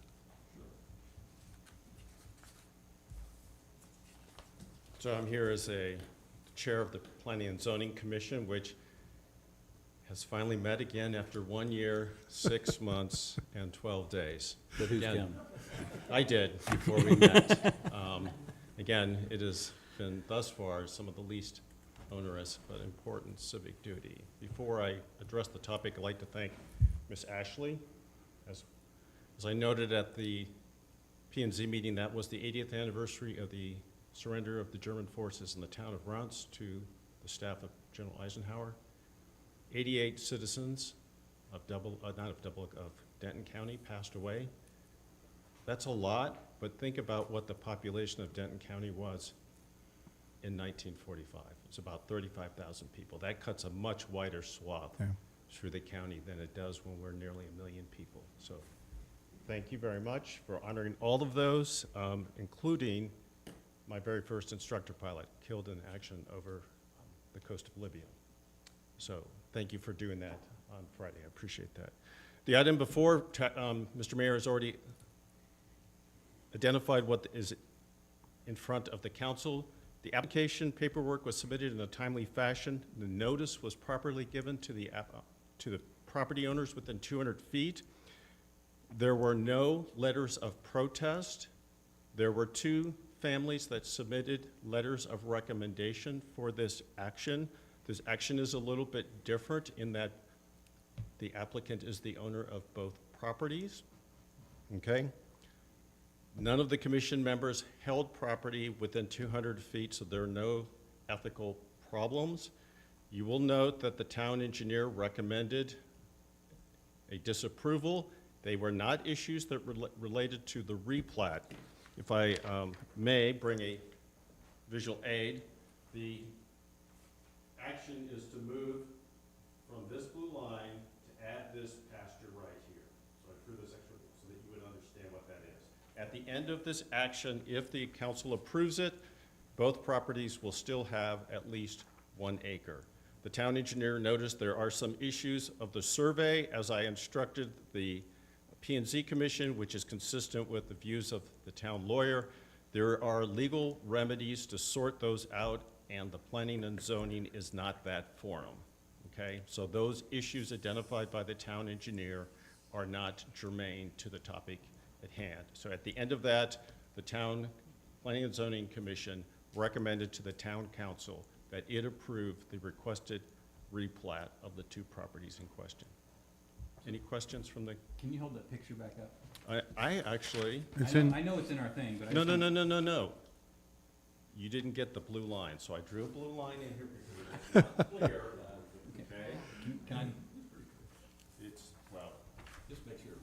S15: So I'm here as a chair of the Planning and Zoning Commission, which has finally met again after 1 year, 6 months, and 12 days.
S7: But who's
S15: Again,
S7: counting?
S15: I did before we met. Again, it has been thus far some of the least onerous but important civic duty. Before I address the topic, I'd like to thank Ms. Ashley. As I noted at the P&Z meeting, that was the 80th anniversary of the surrender of the German forces in the town of Runts to the staff of General Eisenhower. 88 citizens of Denton County passed away. That's a lot, but think about what the population of Denton County was in 1945. It's about 35,000 people. That cuts a much wider swath through the county than it does when we're nearly 1 million people. So thank you very much for honoring all of those, including my very first instructor pilot, killed in action over the coast of Libya. So thank you for doing that on Friday. I appreciate that. The item before, Mr. Mayor has already identified what is in front of the council. The application paperwork was submitted in a timely fashion. The notice was properly given to the property owners within 200 feet. There were no letters of protest. There were 2 families that submitted letters of recommendation for this action. This action is a little bit different in that the applicant is the owner of both properties, okay? None of the commission members held property within 200 feet, so there are no ethical problems. You will note that the town engineer recommended a disapproval. They were not issues that related to the replat. If I may bring a visual aid, the action is to move from this blue line to add this pasture right here. So I drew this extra so that you would understand what that is. At the end of this action, if the council approves it, both properties will still have at least 1 acre. The town engineer noticed there are some issues of the survey as I instructed the P&Z Commission, which is consistent with the views of the town lawyer. There are legal remedies to sort those out, and the planning and zoning is not that forum, okay? So those issues identified by the town engineer are not germane to the topic at hand. So at the end of that, the town Planning and Zoning Commission recommended to the town council that it approve the requested replat of the 2 properties in question. Any questions from the?
S7: Can you hold that picture back up?
S15: I actually.
S7: I know it's in our thing, but
S15: No. You didn't get the blue line, so I drew a blue line in here because it's not clear. Okay.
S7: Can I?
S15: It's, well,
S7: Just make sure.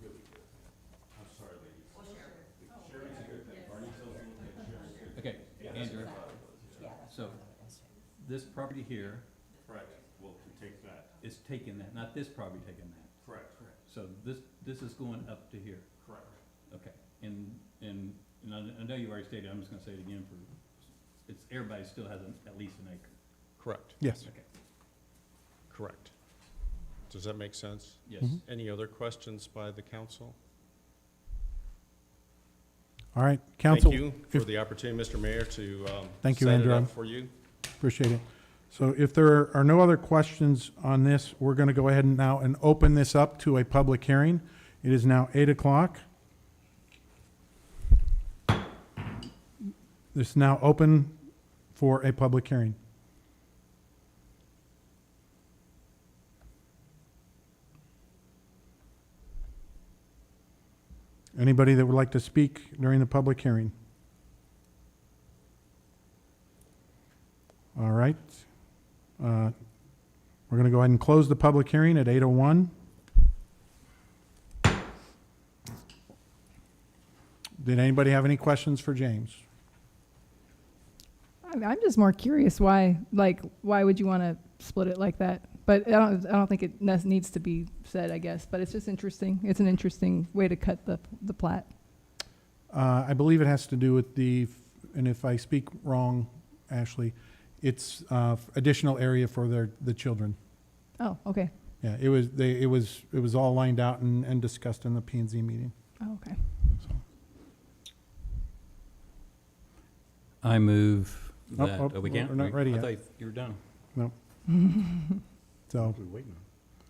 S7: this property here
S15: Correct. We'll take that.
S7: is taking that, not this property taking that.
S15: Correct.
S7: So this is going up to here.
S15: Correct.
S7: Okay, and I know you already stated, I'm just gonna say it again everybody still has at least an acre.
S15: Correct.
S1: Yes.
S7: Okay.
S15: Correct. Does that make sense?
S7: Yes.
S1: Mhm.
S15: Any other questions by the council?
S1: All right, council.
S15: Thank you for
S1: if-
S15: the opportunity, Mr. Mayor, to
S1: Thank you,
S15: set it
S1: Andrew.
S15: up for you.
S1: Appreciate it. So if there are no other questions on this, we're going to go ahead and now and open this up to a public hearing. It is now 8 o'clock. This is now open for a public hearing. Anybody that would like to speak during the public hearing? All right. We're going to go ahead and close the public hearing at 8:01. Did anybody have any questions for James?
S10: I'm just more curious why would you want to split it like that? But I don't think it needs to be said, I guess. But it's just interesting. It's an interesting way to cut the plat.
S1: I believe it has to do with and if I speak wrong, Ashley, it's additional area for the children.
S10: Oh, okay.
S1: Yeah, it was all lined out and discussed in the P&Z meeting.
S10: Oh, okay.
S1: So.
S7: I move
S1: Oh,
S7: that,
S1: oh,
S7: we can't?
S1: we're not ready
S7: I
S1: yet.
S7: thought you were done.
S1: No. So,
S7: We're waiting.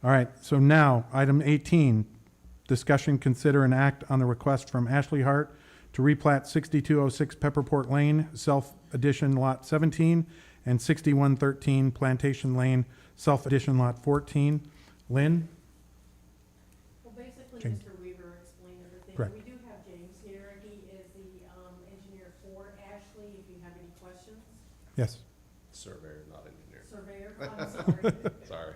S1: all right. So now, item 18, discussion, consider, and act on the request from Ashley Hart to replat 6206 Pepperport Lane, self-addition lot 17, and 6113 Plantation Lane, self-addition lot 14. Lynn?
S14: Well, basically,
S1: James.
S14: Mr. Weaver explained everything.
S1: Correct.
S14: We do have James here. He is the engineer for Ashley, if you have any questions.
S1: Yes.
S15: Surveyor, not engineer.
S14: Surveyor, I'm sorry.
S15: Sorry.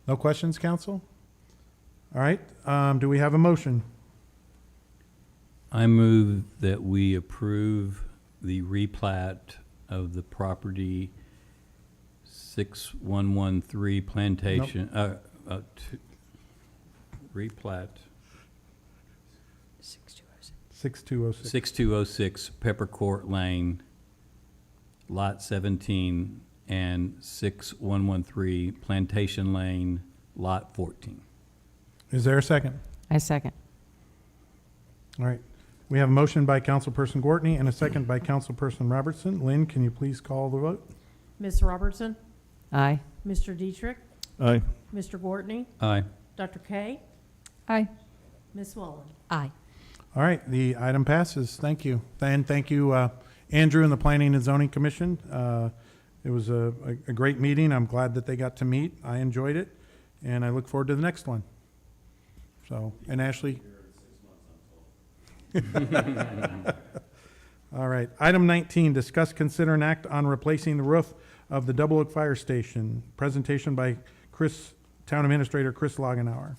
S1: No questions, council? All right. Do we have a motion?
S7: I move that we approve the replat of the property 6113 Plantation, replat
S1: 6206.
S7: 6206 Peppercourt Lane, Lot 17, and 6113 Plantation Lane, Lot 14.
S1: Is there a second?
S13: I second.
S1: All right. We have a motion by Councilperson Gortney and a second by Councilperson Robertson. Lynn, can you please call the vote?
S14: Ms. Robertson,
S13: Aye.
S14: Mr. Dietrich,
S4: Aye.
S14: Mr. Gortney,
S7: Aye.
S14: Dr. K,
S10: Aye.
S14: Ms. Wallen.
S13: Aye.
S1: All right, the item passes. Thank you. And thank you, Andrew and the Planning and Zoning Commission. It was a great meeting. I'm glad that they got to meet. I enjoyed it, and I look forward to the next one. So, and Ashley? All right. Item 19, discuss, consider, and act on replacing the roof of the Double Oak Fire Station. Presentation by Town Administrator Chris Lagenauer.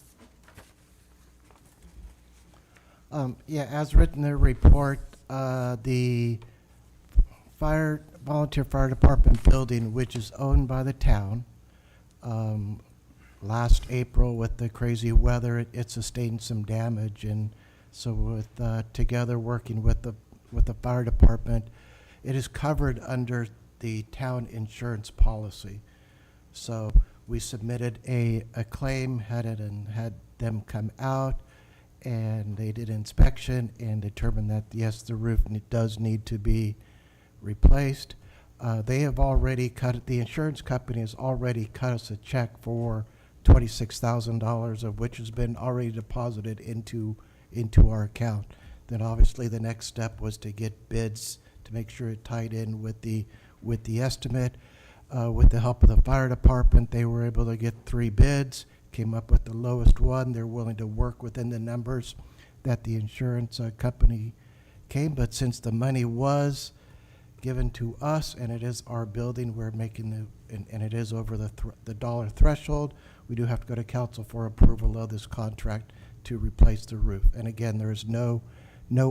S9: Yeah, as written in the report, the volunteer fire department building, which is owned by the town, last April with the crazy weather, it sustained some damage, and so with together working with the fire department, it is covered under the town insurance policy. So we submitted a claim, had them come out, and they did inspection and determined that yes, the roof does need to be replaced. They have already the insurance company has already cut us a check for $26,000, of which has been already deposited into our account. Then obviously the next step was to get bids to make sure it tied in with the estimate. With the help of the fire department, they were able to get 3 bids, came up with the lowest one. They're willing to work within the numbers that the insurance company came, but since the money was given to us and it is our building, we're making and it is over the dollar threshold, we do have to go to council for approval of this contract to replace the roof. And again, there is no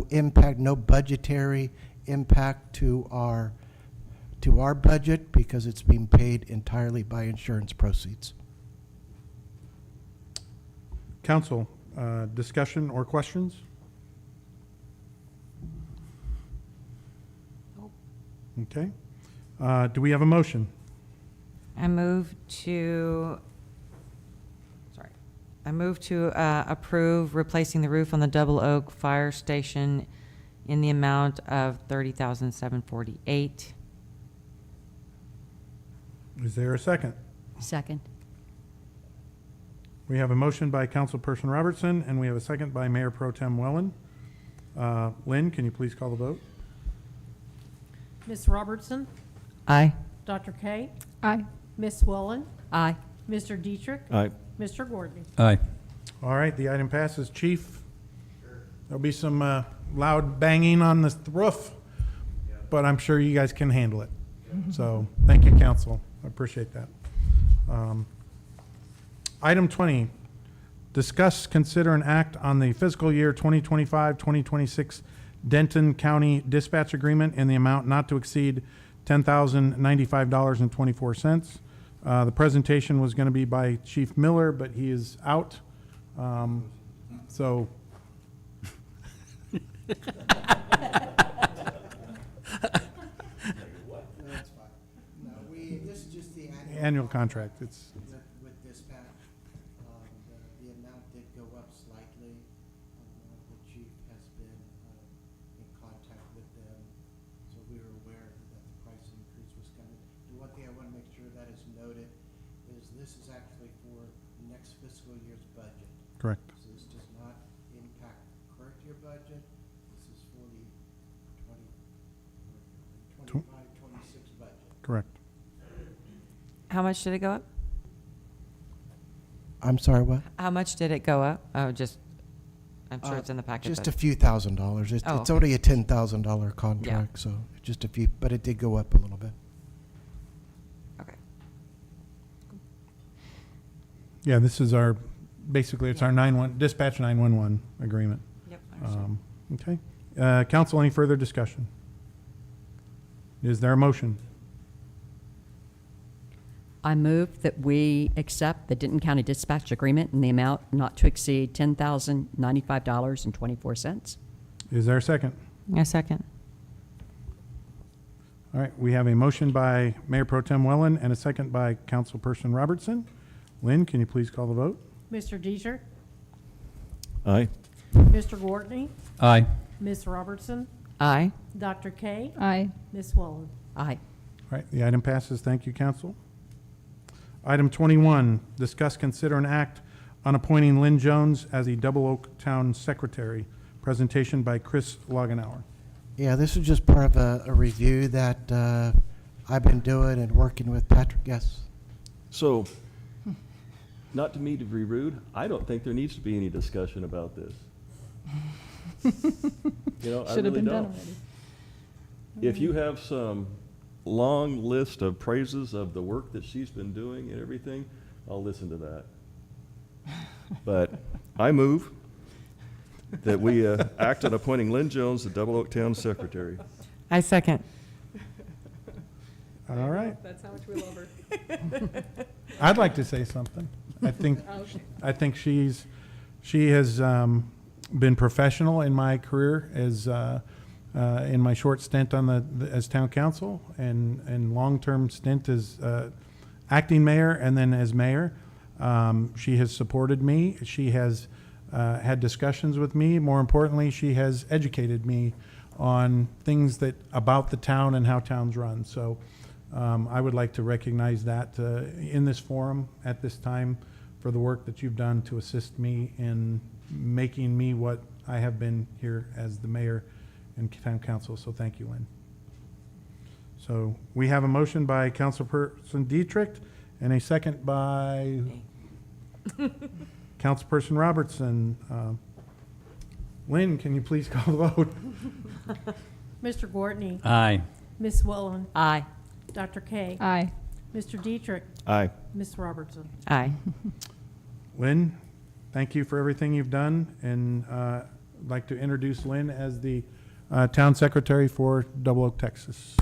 S9: impact, no budgetary impact to our to our budget because it's being paid entirely by insurance proceeds.
S1: Council, discussion or questions? Okay. Do we have a motion?
S13: I move to approve replacing the roof on the Double Oak Fire Station in the amount of $30,748.
S1: Is there a second?
S13: Second.
S1: We have a motion by Councilperson Robertson, and we have a second by Mayor Pro Tem Wellen. Lynn, can you please call the vote?
S14: Ms. Robertson,
S13: Aye.
S14: Dr. K,
S10: Aye.
S14: Ms. Wellen,
S13: Aye.
S14: Mr. Dietrich,
S4: Aye.
S14: Mr. Gordon.
S12: Aye.
S1: All right, the item passes. Chief, there'll be some loud banging on the roof, but I'm sure you guys can handle it. So, thank you, council. I appreciate that. Item 20, discuss, consider, and act on the fiscal year 2025-2026 Denton County Dispatch Agreement in the amount not to exceed $10,095.24. The presentation was going to be by Chief Miller, but he is out. So.
S9: That's fine. No, this is just the
S1: Annual contract. It's
S9: with dispatch. The amount did go up slightly. The chief has been in contact with them, so we were aware that the price increase was coming. The one thing I want to make sure that is noted is this is actually for next fiscal year's budget.
S1: correct.
S9: So this does not impact current year budget. This is for the 25-26 budget.
S1: Correct.
S13: How much did it go up?
S9: I'm sorry, what?
S13: How much did it go up? Oh, just, I'm sure it's in the packet.
S9: Just
S13: but-
S9: a few $1,000s. It's,
S13: Oh,
S9: it's
S13: okay.
S9: only a $10,000 contract, so just a few, but it did go up a little bit.
S13: Okay.
S1: Yeah, this is our, basically, it's our dispatch 911 agreement.
S13: Yep, I understand.
S1: Okay. Council, any further discussion? Is there a motion?
S16: I move that we accept the Denton County Dispatch Agreement in the amount not to exceed $10,095.24.
S1: Is there a second?
S13: A second.
S1: All right, we have a motion by Mayor Pro Tem Wellen and a second by Councilperson Robertson. Lynn, can you please call the vote?
S14: Mr. Dietrich,
S4: Aye.
S14: Mr. Gordon,
S12: Aye.
S14: Ms. Robertson,
S13: Aye.
S14: Dr. K,
S10: Aye.
S14: Ms. Wellen.
S16: Aye.
S1: All right, the item passes. Thank you, council. Item 21, discuss, consider, and act on appointing Lynn Jones as the Double Oak Town Secretary. Presentation by Chris Logenauer.
S9: Yeah, this is just part of a review that I've been doing and working with Patrick. Yes.
S4: So, not to me to be rude, I don't think there needs to be any discussion about this. You know, I
S10: Should have
S4: really
S10: been done
S4: don't.
S10: already.
S4: If you have some long list of praises of the work that she's been doing and everything, I'll listen to that. But I move that we act on appointing Lynn Jones the Double Oak Town Secretary.
S13: I second.
S1: All right.
S10: That's how much we love her.
S1: I'd like to say something. I think she has been professional in my career as in my short stint on as town council and long-term stint as acting mayor and then as mayor. She has supported me. She has had discussions with me. More importantly, she has educated me on things about the town and how towns run. So I would like to recognize that in this forum at this time for the work that you've done to assist me in making me what I have been here as the mayor and town council. So thank you, Lynn. So we have a motion by Councilperson Dietrich and a second by Councilperson Robertson. Lynn, can you please call the vote?
S14: Mr. Gordon,
S12: Aye.
S14: Ms. Wellen,
S16: Aye.
S14: Dr. K,
S10: Aye.
S14: Mr. Dietrich,
S4: Aye.
S14: Ms. Robertson.
S13: Aye.
S1: Lynn, thank you for everything you've done, and I'd like to introduce Lynn as the town secretary for Double Oak, Texas.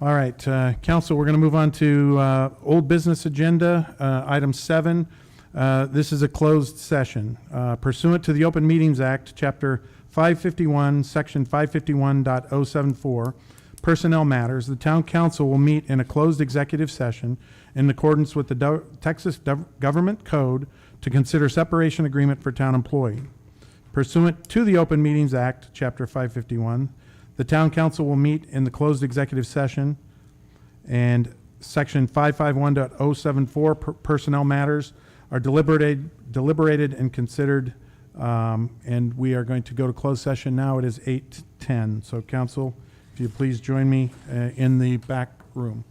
S1: All right, council, we're going to move on to old business agenda, item 7. This is a closed session. Pursuant to the Open Meetings Act, Chapter 551, Section 551.074, Personnel Matters, the town council will meet in a closed executive session in accordance with the Texas Government Code to consider separation agreement for town employee. Pursuant to the Open Meetings Act, Chapter 551, the town council will meet in the closed executive session, and Section 551.074 personnel matters are deliberated and considered, and we are going to go to closed session now. It is 8:10. So council, if you please join me in the back room.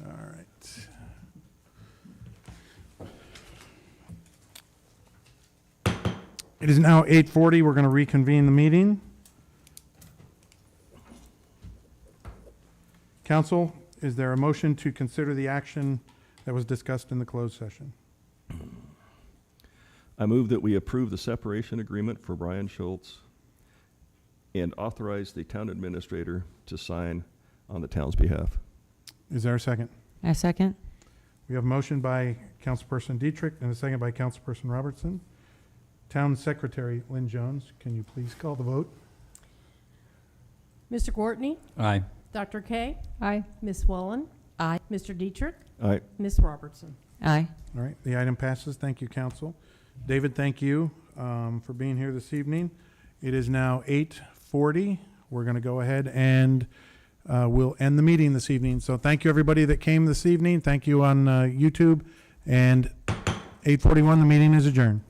S1: All right. It is now 8:40. We're going to reconvene the meeting. Council, is there a motion to consider the action that was discussed in the closed session?
S4: I move that we approve the separation agreement for Brian Schultz and authorize the town administrator to sign on the town's behalf.
S1: Is there a second?
S13: A second?
S1: We have a motion by Councilperson Dietrich and a second by Councilperson Robertson. Town Secretary Lynn Jones, can you please call the vote?
S14: Mr. Courtney?
S12: Aye.
S14: Dr. K?
S10: Aye.
S14: Ms. Wallen?
S13: Aye.
S14: Mr. Dietrich?
S4: Aye.
S14: Ms. Robertson?
S13: Aye.
S1: All right, the item passes. Thank you, council. David, thank you for being here this evening. It is now 8:40. We're going to go ahead and we'll end the meeting this evening. So thank you, everybody that came this evening. Thank you on YouTube. And 8:41, the meeting is adjourned.